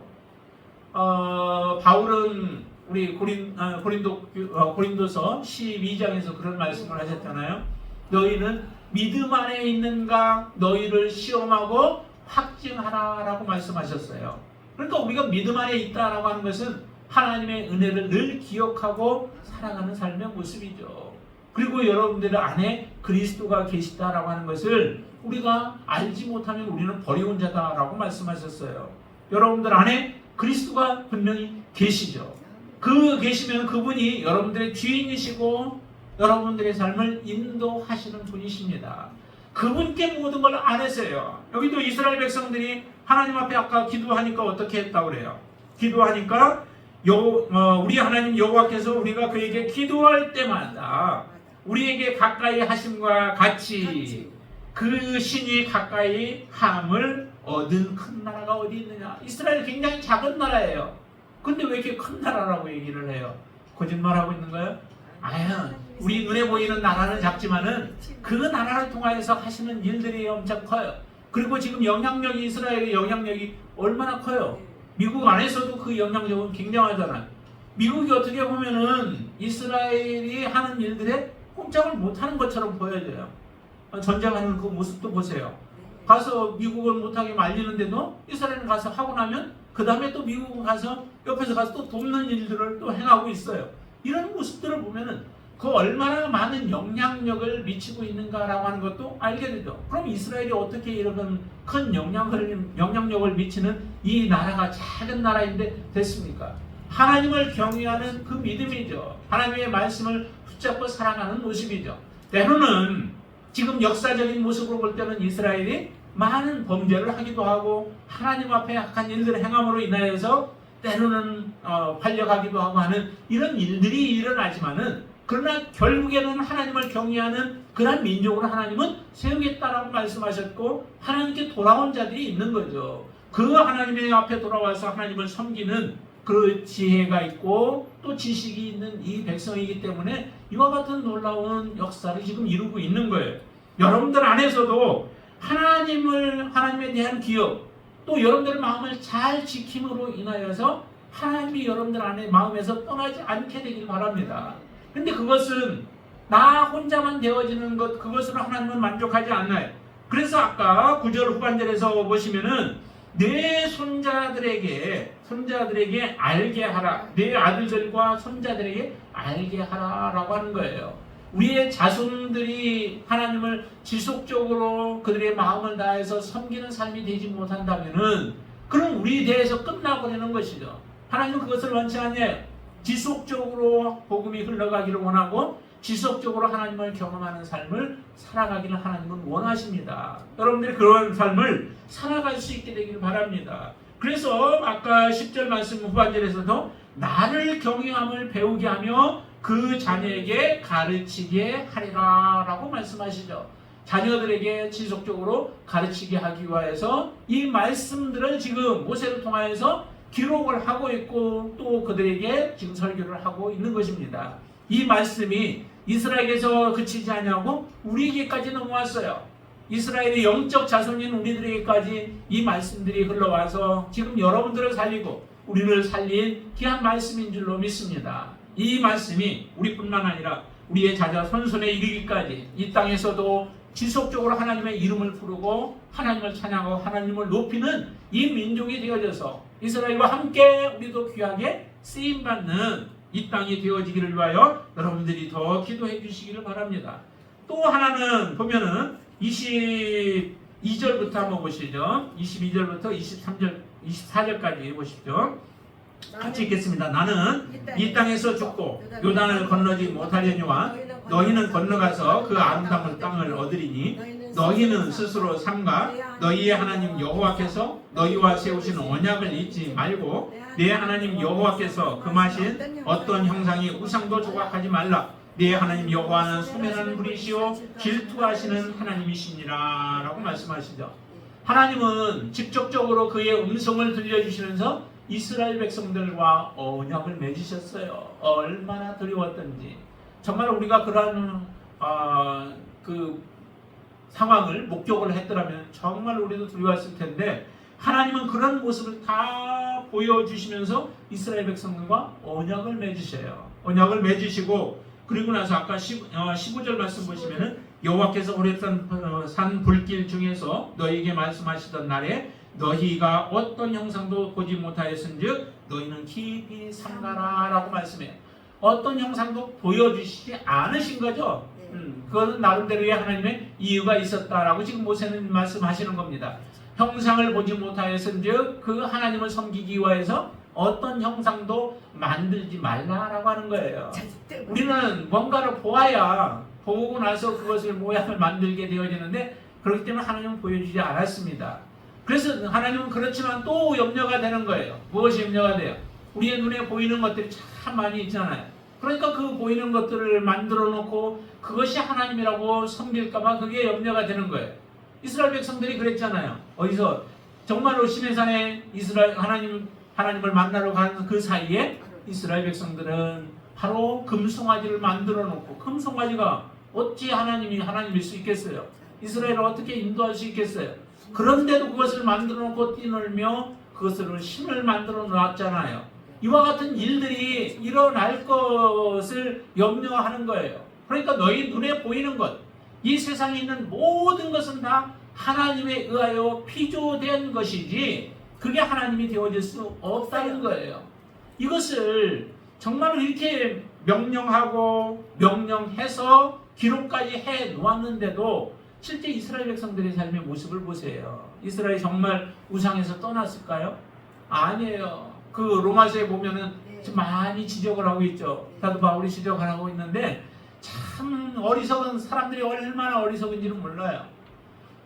바울은 우리 고린도서 12장에서 그런 말씀을 하셨잖아요. 너희는 믿음 안에 있는가 너희를 시험하고 확증하라라고 말씀하셨어요. 그러니까 우리가 믿음 안에 있다라고 하는 것은 하나님의 은혜를 늘 기억하고 살아가는 삶의 모습이죠. 그리고 여러분들 안에 그리스도가 계시다라고 하는 것을 우리가 알지 못하면 우리는 버리온 자다라고 말씀하셨어요. 여러분들 안에 그리스도가 분명히 계시죠. 계시면 그분이 여러분들의 주인이시고 여러분들의 삶을 인도하시는 분이십니다. 그분께 모든 걸 안에서요. 여기도 이스라엘 백성들이 하나님 앞에 아까 기도하니까 어떻게 했다고 그래요? 기도하니까 우리 하나님 여호와께서 우리가 그에게 기도할 때마다 우리에게 가까이 하심과 같이 그 신이 가까이 함을 얻은 큰 나라가 어디 있느냐? 이스라엘 굉장히 작은 나라예요. 근데 왜 이렇게 큰 나라라고 얘기를 해요? 거짓말하고 있는 거예요? 아야, 우리 눈에 보이는 나라는 작지만은 그 나라를 통하여서 하시는 일들이 엄청 커요. 그리고 지금 이스라엘의 영향력이 얼마나 커요? 미국 안에서도 그 영향력은 굉장하잖아요. 미국이 어떻게 보면은 이스라엘이 하는 일들에 꼼짝을 못하는 것처럼 보여져요. 전쟁하는 그 모습도 보세요. 가서 미국은 못하게 말리는데도 이스라엘은 가서 하고 나면 그 다음에 또 미국은 가서 옆에서 가서 또 돕는 일들을 또 행하고 있어요. 이런 모습들을 보면은 그 얼마나 많은 영향력을 미치고 있는가라고 하는 것도 알게 되죠. 그럼 이스라엘이 어떻게 이런 큰 영향력을 미치는 이 나라가 작은 나라인데 됐습니까? 하나님을 경외하는 그 믿음이죠. 하나님의 말씀을 붙잡고 살아가는 모습이죠. 때로는 지금 역사적인 모습으로 볼 때는 이스라엘이 많은 범죄를 하기도 하고 하나님 앞에 악한 일들을 행함으로 인하여서 때로는 활려가기도 하고 하는 이런 일들이 일어나지만은 그러나 결국에는 하나님을 경외하는 그런 민족으로 하나님은 세우겠다라고 말씀하셨고 하나님께 돌아온 자들이 있는 거죠. 그 하나님의 앞에 돌아와서 하나님을 섬기는 그 지혜가 있고 또 지식이 있는 이 백성이기 때문에 이와 같은 놀라운 역사를 지금 이루고 있는 거예요. 여러분들 안에서도 하나님에 대한 기억 또 여러분들의 마음을 잘 지킴으로 인하여서 하나님이 여러분들 안에 마음에서 떠나지 않게 되길 바랍니다. 근데 그것은 나 혼자만 되어지는 것, 그것으로 하나님은 만족하지 않나요? 그래서 아까 9절 후반절에서 보시면은 내 손자들에게 알게 하라. 내 아들들과 손자들에게 알게 하라라고 하는 거예요. 우리의 자손들이 하나님을 지속적으로 그들의 마음을 다해서 섬기는 삶이 되지 못한다면은 그럼 우리 대에서 끝나버리는 것이죠. 하나님은 그것을 원치 않아요. 지속적으로 복음이 흘러가기를 원하고 지속적으로 하나님을 경험하는 삶을 살아가기를 하나님은 원하십니다. 여러분들이 그런 삶을 살아갈 수 있게 되기를 바랍니다. 그래서 아까 10절 말씀 후반절에서도 나를 경외함을 배우게 하며 그 자녀에게 가르치게 하리라 라고 말씀하시죠. 자녀들에게 지속적으로 가르치게 하기 위해서 이 말씀들을 지금 모세를 통하여서 기록을 하고 있고 또 그들에게 지금 설교를 하고 있는 것입니다. 이 말씀이 이스라엘에서 그치지 않냐고 우리에게까지 넘어왔어요. 이스라엘의 영적 자손인 우리들에게까지 이 말씀들이 흘러와서 지금 여러분들을 살리고 우리를 살린 귀한 말씀인 줄로 믿습니다. 이 말씀이 우리뿐만 아니라 우리의 자녀 손손에 이르기까지 이 땅에서도 지속적으로 하나님의 이름을 부르고 하나님을 찬양하고 하나님을 높이는 이 민족이 되어져서 이스라엘과 함께 우리도 귀하게 쓰임받는 이 땅이 되어지기를 위하여 여러분들이 더 기도해 주시기를 바랍니다. 또 하나는 보면은 22절부터 한번 보시죠. 22절부터 23절, 24절까지 보십시오. 같이 읽겠습니다. 나는 이 땅에서 죽고 요단을 건너지 못하려니와 너희는 건너가서 그 아름다운 땅을 얻으리니 너희는 스스로 삼가 너희의 하나님 여호와께서 너희와 세우신 언약을 잊지 말고 내 하나님 여호와께서 금하신 어떤 형상이 우상도 조각하지 말라. 네 하나님 여호와는 소멸하는 분이시오 질투하시는 하나님이시니라 라고 말씀하시죠. 하나님은 직접적으로 그의 음성을 들려주시면서 이스라엘 백성들과 언약을 맺으셨어요. 얼마나 두려웠던지. 정말 우리가 그러한 그 상황을 목격을 했더라면 정말 우리도 두려웠을 텐데 하나님은 그런 모습을 다 보여주시면서 이스라엘 백성들과 언약을 맺으셔요. 언약을 맺으시고 그리고 나서 아까 15절 말씀 보시면은 여호와께서 호렙산 불길 중에서 너희에게 말씀하시던 날에 너희가 어떤 형상도 보지 못하였은즉 너희는 깊이 삼가라 라고 말씀해요. 어떤 형상도 보여주시지 않으신 거죠. 그거는 나름대로의 하나님의 이유가 있었다라고 지금 모세는 말씀하시는 겁니다. 형상을 보지 못하였은즉 그 하나님을 섬기기 위해서 어떤 형상도 만들지 말라라고 하는 거예요. 우리는 뭔가를 보아야 보고 나서 그것을 모양을 만들게 되어지는데 그렇기 때문에 하나님은 보여주지 않았습니다. 그래서 하나님은 그렇지만 또 염려가 되는 거예요. 무엇이 염려가 돼요? 우리의 눈에 보이는 것들이 참 많이 있잖아요. 그러니까 그 보이는 것들을 만들어 놓고 그것이 하나님이라고 섬길까봐 그게 염려가 되는 거예요. 이스라엘 백성들이 그랬잖아요. 어디서 정말로 시내산에 이스라엘 하나님을 만나러 가는 그 사이에 이스라엘 백성들은 바로 금송아지를 만들어 놓고 금송아지가 어찌 하나님일 수 있겠어요? 이스라엘을 어떻게 인도할 수 있겠어요? 그런데도 그것을 만들어 놓고 뛰놀며 그것을 신을 만들어 놨잖아요. 이와 같은 일들이 일어날 것을 염려하는 거예요. 그러니까 너희 눈에 보이는 것, 이 세상에 있는 모든 것은 다 하나님에 의하여 피조된 것이지 그게 하나님이 되어질 수 없다는 거예요. 이것을 정말 이렇게 명령하고 명령해서 기록까지 해 놓았는데도 실제 이스라엘 백성들의 삶의 모습을 보세요. 이스라엘이 정말 우상에서 떠났을까요? 아니에요. 그 로마서에 보면은 지금 많이 지적을 하고 있죠. 사도 바울이 지적을 하고 있는데 참 어리석은 사람들이 얼마나 어리석은지는 몰라요.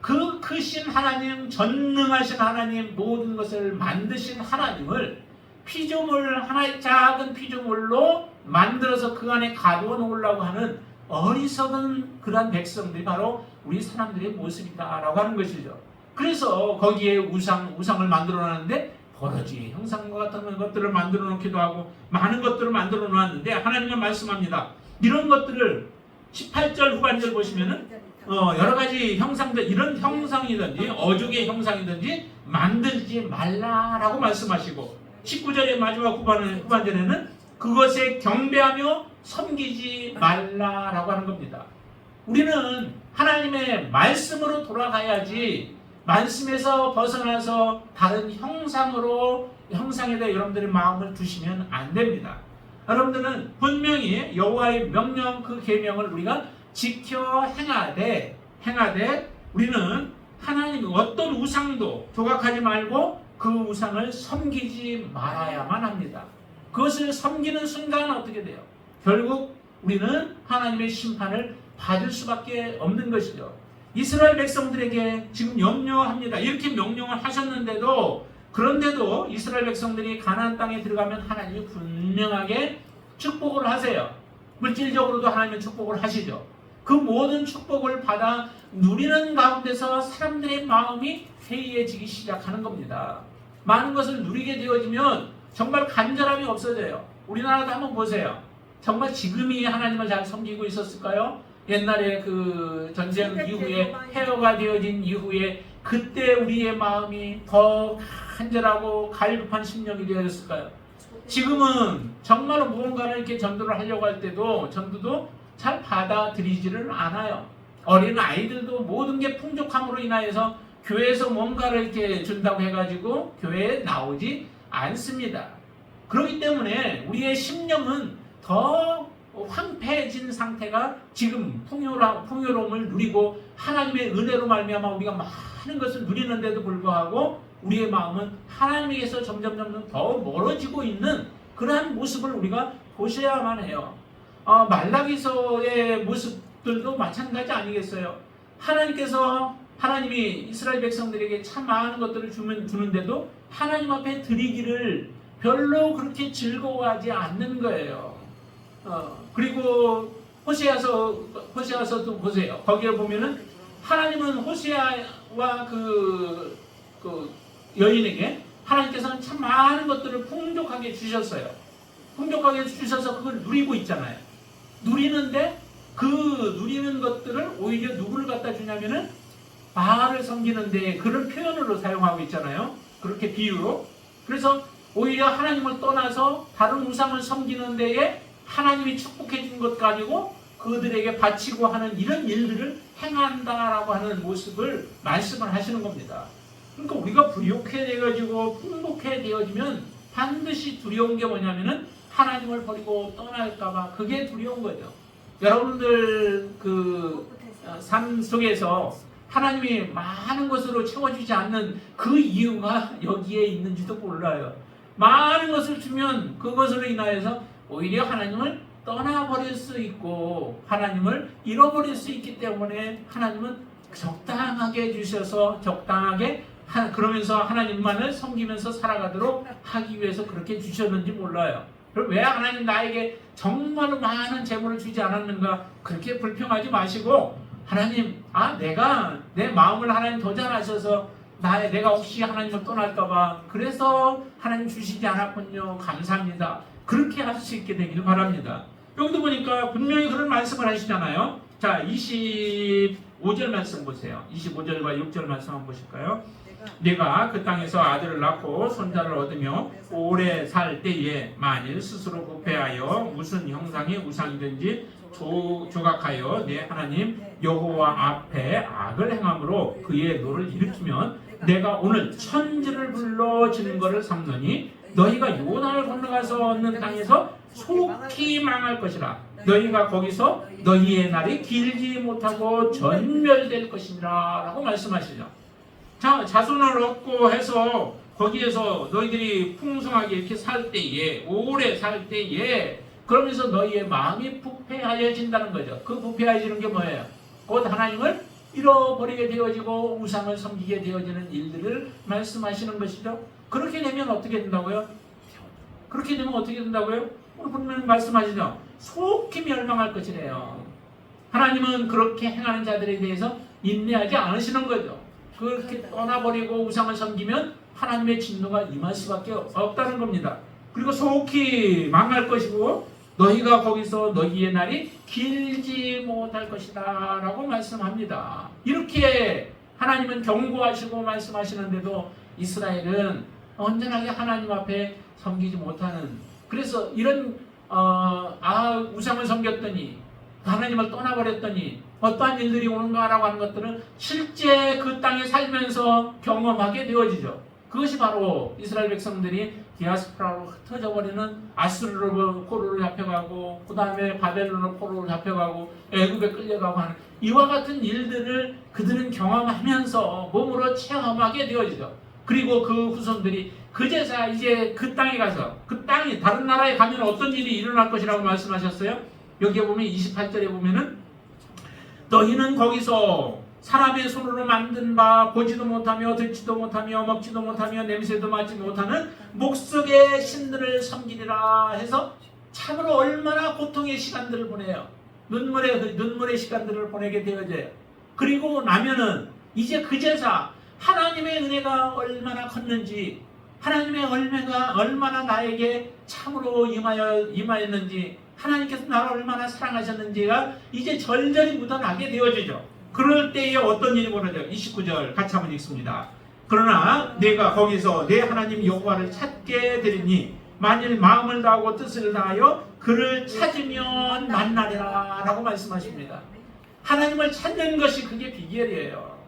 그 크신 하나님, 전능하신 하나님, 모든 것을 만드신 하나님을 피조물, 하나의 작은 피조물로 만들어서 그 안에 가두어 놓으려고 하는 어리석은 그러한 백성들이 바로 우리 사람들의 모습이다라고 하는 것이죠. 그래서 거기에 우상을 만들어 놨는데 버러지 형상과 같은 것들을 만들어 놓기도 하고 많은 것들을 만들어 놓았는데 하나님은 말씀합니다. 이런 것들을 18절 후반절 보시면은 여러 가지 형상들, 이런 형상이든지 어족의 형상이든지 만들지 말라라고 말씀하시고 19절의 마지막 후반절에는 그것에 경배하며 섬기지 말라라고 하는 겁니다. 우리는 하나님의 말씀으로 돌아가야지 말씀에서 벗어나서 다른 형상에 대해 여러분들의 마음을 두시면 안 됩니다. 여러분들은 분명히 여호와의 명령 그 계명을 우리가 지켜 행하되 우리는 하나님 어떤 우상도 조각하지 말고 그 우상을 섬기지 말아야만 합니다. 그것을 섬기는 순간 어떻게 돼요? 결국 우리는 하나님의 심판을 받을 수밖에 없는 것이죠. 이스라엘 백성들에게 지금 염려합니다. 이렇게 명령을 하셨는데도 그런데도 이스라엘 백성들이 가나안 땅에 들어가면 하나님이 분명하게 축복을 하세요. 물질적으로도 하나님은 축복을 하시죠. 그 모든 축복을 받아 누리는 가운데서 사람들의 마음이 해이해지기 시작하는 겁니다. 많은 것을 누리게 되어지면 정말 간절함이 없어져요. 우리나라도 한번 보세요. 정말 지금이 하나님을 잘 섬기고 있었을까요? 옛날에 그 전쟁 이후에 폐허가 되어진 이후에 그때 우리의 마음이 더 간절하고 갈급한 심령이 되었을까요? 지금은 정말로 무언가를 이렇게 전도를 하려고 할 때도 전도도 잘 받아들이지를 않아요. 어린 아이들도 모든 게 풍족함으로 인하여서 교회에서 뭔가를 이렇게 준다고 해가지고 교회에 나오지 않습니다. 그렇기 때문에 우리의 심령은 더 황폐해진 상태가 지금 풍요로움을 누리고 하나님의 은혜로 말미암아 우리가 많은 것을 누리는데도 불구하고 우리의 마음은 하나님에게서 점점 더 멀어지고 있는 그러한 모습을 우리가 보셔야만 해요. 말라기서의 모습들도 마찬가지 아니겠어요? 하나님이 이스라엘 백성들에게 참 많은 것들을 주는데도 하나님 앞에 드리기를 별로 그렇게 즐거워하지 않는 거예요. 그리고 호세아서도 보세요. 거기에 보면은 하나님은 호세아와 그 여인에게 하나님께서는 참 많은 것들을 풍족하게 주셨어요. 풍족하게 주셔서 그걸 누리고 있잖아요. 누리는데 그 누리는 것들을 오히려 누구를 갖다 주냐면은 바알을 섬기는데 그런 표현으로 사용하고 있잖아요. 그렇게 비유로. 그래서 오히려 하나님을 떠나서 다른 우상을 섬기는 데에 하나님이 축복해 준 것 가지고 그들에게 바치고 하는 이런 일들을 행한다라고 하는 모습을 말씀을 하시는 겁니다. 그러니까 우리가 부욕해 되어지고 풍족해 되어지면 반드시 두려운 게 뭐냐면은 하나님을 버리고 떠날까봐 그게 두려운 거죠. 여러분들 그 삶 속에서 하나님이 많은 것으로 채워주지 않는 그 이유가 여기에 있는지도 몰라요. 많은 것을 주면 그것으로 인하여서 오히려 하나님을 떠나버릴 수 있고 하나님을 잃어버릴 수 있기 때문에 하나님은 적당하게 주셔서 적당하게 그러면서 하나님만을 섬기면서 살아가도록 하기 위해서 그렇게 주셨는지 몰라요. 그럼 왜 하나님 나에게 정말로 많은 재물을 주지 않았는가 그렇게 불평하지 마시고 하나님 내가 내 마음을 하나님 더 잘 아셔서 내가 혹시 하나님을 떠날까봐 그래서 하나님 주시지 않았군요. 감사합니다. 그렇게 할 수 있게 되기를 바랍니다. 여기도 보니까 분명히 그런 말씀을 하시잖아요. 자, 25절 말씀 보세요. 25절과 6절 말씀 한번 보실까요? 네가 그 땅에서 아들을 낳고 손자를 얻으며 오래 살 때에 만일 스스로 부패하여 무슨 형상의 우상이든지 조각하여 내 하나님 여호와 앞에 악을 행함으로 그의 노를 일으키면 내가 오늘 천지를 불러 증거를 삼노니 너희가 요단을 건너가서 얻는 땅에서 속히 망할 것이라. 너희가 거기서 너희의 날이 길지 못하고 전멸될 것이니라 라고 말씀하시죠. 자, 자손을 얻고 해서 거기에서 너희들이 풍성하게 이렇게 살 때에 오래 살 때에 그러면서 너희의 마음이 부패하여진다는 거죠. 그 부패하여지는 게 뭐예요? 곧 하나님을 잃어버리게 되어지고 우상을 섬기게 되어지는 일들을 말씀하시는 것이죠. 그렇게 되면 어떻게 된다고요? 그렇게 되면 어떻게 된다고요? 오늘 분명히 말씀하시죠. 속히 멸망할 것이래요. 하나님은 그렇게 행하는 자들에 대해서 인내하지 않으시는 거죠. 그렇게 떠나버리고 우상을 섬기면 하나님의 진노가 임할 수밖에 없다는 겁니다. 그리고 속히 망할 것이고 너희가 거기서 너희의 날이 길지 못할 것이다 라고 말씀합니다. 이렇게 하나님은 경고하시고 말씀하시는데도 이스라엘은 언제나 하나님 앞에 섬기지 못하는, 그래서 이런 우상을 섬겼더니 하나님을 떠나버렸더니 어떠한 일들이 오는가라고 하는 것들은 실제 그 땅에 살면서 경험하게 되어지죠. 그것이 바로 이스라엘 백성들이 디아스포라로 흩어져 버리는 아수르로 포로로 잡혀가고 그 다음에 바벨론으로 포로로 잡혀가고 애굽에 끌려가고 하는 이와 같은 일들을 그들은 경험하면서 몸으로 체험하게 되어지죠. 그리고 그 후손들이 그제서야 이제 그 땅에 가서 그 땅이 다른 나라에 가면 어떤 일이 일어날 것이라고 말씀하셨어요. 여기에 보면 28절에 보면은 너희는 거기서 사람의 손으로 만든 바 보지도 못하며 듣지도 못하며 먹지도 못하며 냄새도 맡지 못하는 목석의 신들을 섬기리라 해서 참으로 얼마나 고통의 시간들을 보내요. 눈물의 시간들을 보내게 되어져요. 그리고 나면은 이제 그제서 하나님의 은혜가 얼마나 컸는지 하나님의 열매가 얼마나 나에게 참으로 임하였는지, 하나님께서 나를 얼마나 사랑하셨는지가 이제 절절히 묻어나게 되어지죠. 그럴 때에 어떤 일이 벌어져요? 29절 같이 한번 읽습니다. 그러나 내가 거기서 내 하나님 여호와를 찾게 되리니 만일 마음을 다하고 뜻을 다하여 그를 찾으면 만나리라 라고 말씀하십니다. 하나님을 찾는 것이 그게 비결이에요.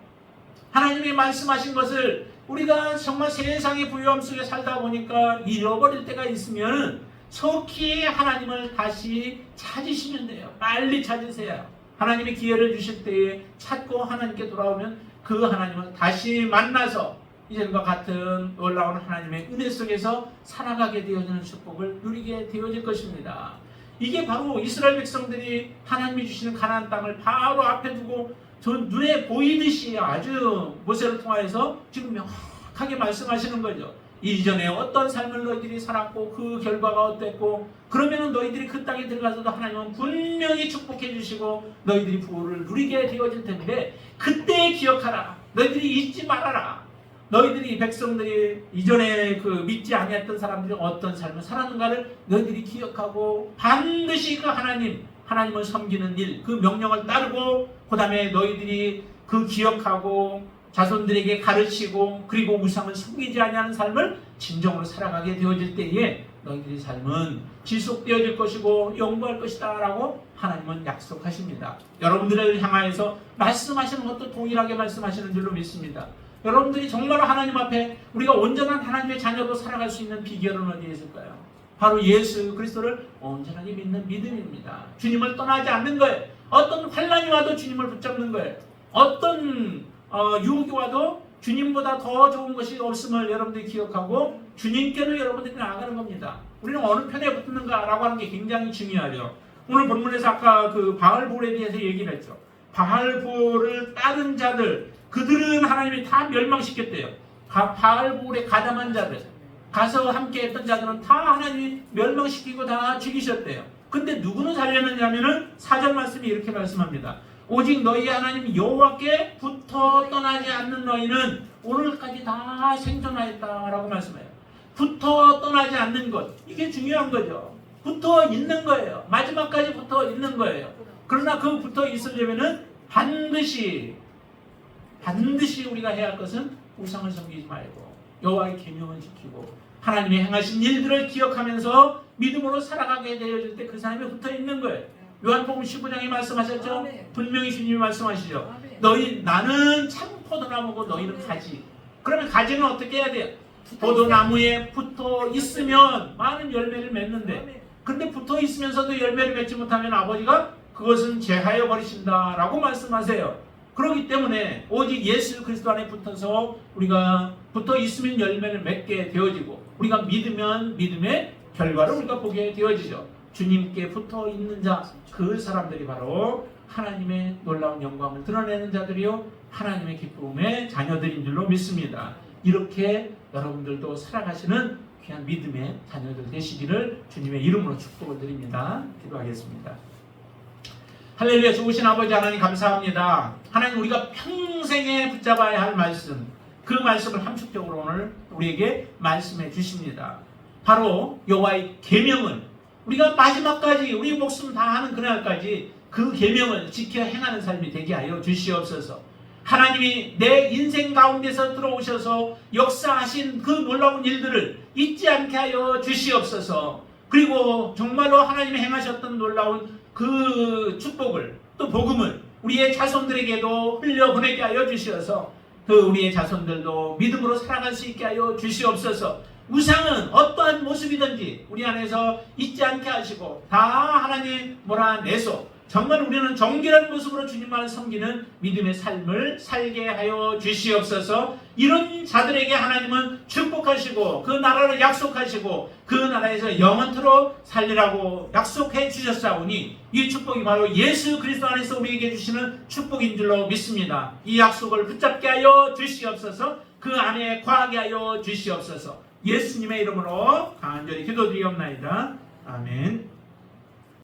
하나님이 말씀하신 것을 우리가 정말 세상의 부유함 속에 살다 보니까 잃어버릴 때가 있으면 속히 하나님을 다시 찾으시면 돼요. 빨리 찾으세요. 하나님이 기회를 주실 때에 찾고 하나님께 돌아오면 그 하나님을 다시 만나서 이전과 같은 놀라운 하나님의 은혜 속에서 살아가게 되어지는 축복을 누리게 되어질 것입니다. 이게 바로 이스라엘 백성들이 하나님이 주시는 가나안 땅을 바로 앞에 두고 저 눈에 보이듯이 아주 모세를 통하여서 지금 명확하게 말씀하시는 거죠. 이전에 어떤 삶을 너희들이 살았고 그 결과가 어땠고, 그러면은 너희들이 그 땅에 들어가서도 하나님은 분명히 축복해 주시고 너희들이 부를 누리게 되어질 텐데 그때 기억하라. 너희들이 잊지 말아라. 너희들이 백성들이 이전에 그 믿지 아니했던 사람들이 어떤 삶을 살았는가를 너희들이 기억하고 반드시 그 하나님을 섬기는 일, 그 명령을 따르고 그 다음에 너희들이 그 기억하고 자손들에게 가르치고 그리고 우상을 섬기지 아니하는 삶을 진정으로 살아가게 되어질 때에 너희들의 삶은 지속되어질 것이고 영구할 것이다 라고 하나님은 약속하십니다. 여러분들을 향하여서 말씀하시는 것도 동일하게 말씀하시는 줄로 믿습니다. 여러분들이 정말 하나님 앞에 우리가 온전한 하나님의 자녀로 살아갈 수 있는 비결은 어디에 있을까요? 바로 예수 그리스도를 온전하게 믿는 믿음입니다. 주님을 떠나지 않는 거예요. 어떤 환난이 와도 주님을 붙잡는 거예요. 어떤 유혹이 와도 주님보다 더 좋은 것이 없음을 여러분들이 기억하고 주님께로 여러분들이 나아가는 겁니다. 우리는 어느 편에 붙는가라고 하는 게 굉장히 중요하죠. 오늘 본문에서 아까 그 바알볼에 대해서 얘기를 했죠. 바알볼을 따른 자들, 그들은 하나님이 다 멸망시켰대요. 바알볼에 가담한 자들, 가서 함께 했던 자들은 다 하나님이 멸망시키고 다 죽이셨대요. 근데 누구는 살렸느냐면은 4절 말씀이 이렇게 말씀합니다. 오직 너희 하나님 여호와께 붙어 떠나지 않는 너희는 오늘까지 다 생존하였다라고 말씀해요. 붙어 떠나지 않는 것, 이게 중요한 거죠. 붙어 있는 거예요. 마지막까지 붙어 있는 거예요. 그러나 그 붙어 있으려면은 반드시 우리가 해야 할 것은 우상을 섬기지 말고 여호와의 계명을 지키고 하나님의 행하신 일들을 기억하면서 믿음으로 살아가게 되어질 때 그 사람이 붙어 있는 거예요. 요한복음 15장에 말씀하셨죠? 아멘. 분명히 주님이 말씀하시죠. 아멘. 나는 참 포도나무고 너희는 가지. 그러면 가지는 어떻게 해야 돼요? 포도나무에 붙어 있으면 많은 열매를 맺는데, 근데 붙어 있으면서도 열매를 맺지 못하면 아버지가 그것은 제하여 버리신다 라고 말씀하세요. 그렇기 때문에 오직 예수 그리스도 안에 붙어서 우리가 붙어 있으면 열매를 맺게 되어지고, 우리가 믿으면 믿음의 결과를 우리가 보게 되어지죠. 주님께 붙어 있는 자, 그 사람들이 바로 하나님의 놀라운 영광을 드러내는 자들이요 하나님의 기쁨의 자녀들인 줄로 믿습니다. 이렇게 여러분들도 살아가시는 귀한 믿음의 자녀들 되시기를 주님의 이름으로 축복을 드립니다. 기도하겠습니다. 할렐루야. 좋으신 아버지 하나님 감사합니다. 하나님, 우리가 평생에 붙잡아야 할 말씀, 그 말씀을 함축적으로 오늘 우리에게 말씀해 주십니다. 바로 여호와의 계명을 우리가 마지막까지 우리 목숨 다하는 그날까지 그 계명을 지켜 행하는 삶이 되게 하여 주시옵소서. 하나님이 내 인생 가운데서 들어오셔서 역사하신 그 놀라운 일들을 잊지 않게 하여 주시옵소서. 그리고 정말로 하나님이 행하셨던 놀라운 그 축복을, 또 복음을 우리의 자손들에게도 흘려보내게 하여 주시어서 그 우리의 자손들도 믿음으로 살아갈 수 있게 하여 주시옵소서. 우상은 어떠한 모습이든지 우리 안에서 잊지 않게 하시고 다 하나님 몰아내소 정말 우리는 정결한 모습으로 주님만을 섬기는 믿음의 삶을 살게 하여 주시옵소서. 이런 자들에게 하나님은 축복하시고 그 나라를 약속하시고 그 나라에서 영원토록 살리라고 약속해 주셨사오니 이 축복이 바로 예수 그리스도 안에서 우리에게 주시는 축복인 줄로 믿습니다. 이 약속을 붙잡게 하여 주시옵소서. 그 안에 거하게 하여 주시옵소서. 예수님의 이름으로 간절히 기도드리옵나이다. 아멘.